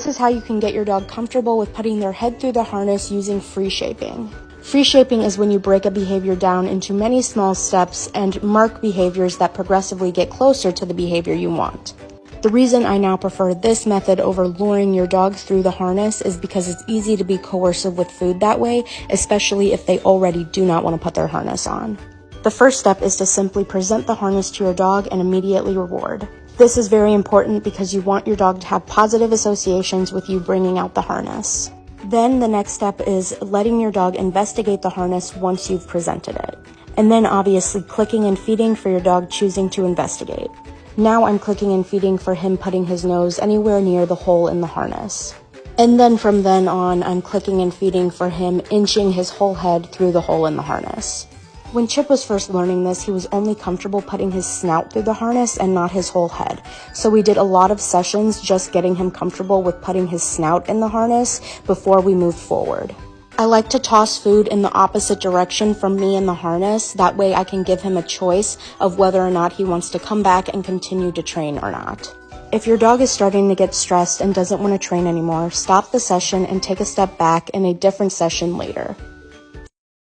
This is how you can get your dog comfortable with putting their head through the harness using free shaping. Free shaping is when you break a behavior down into many small steps and mark behaviors that progressively get closer to the behavior you want. The reason I now prefer this method over luring your dog through the harness is because it's easy to be coercive with food that way, especially if they already do not want to put their harness on. The first step is to simply present the harness to your dog and immediately reward. This is very important because you want your dog to have positive associations with you bringing out the harness. Then the next step is letting your dog investigate the harness once you've presented it. And then obviously clicking and feeding for your dog choosing to investigate. Now I'm clicking and feeding for him putting his nose anywhere near the hole in the harness. And then from then on, I'm clicking and feeding for him inching his whole head through the hole in the harness. When Chip was first learning this, he was only comfortable putting his snout through the harness and not his whole head. So we did a lot of sessions just getting him comfortable with putting his snout in the harness before we moved forward. I like to toss food in the opposite direction from me in the harness. That way I can give him a choice of whether or not he wants to come back and continue to train or not. If your dog is starting to get stressed and doesn't want to train anymore, stop the session and take a step back in a different session later.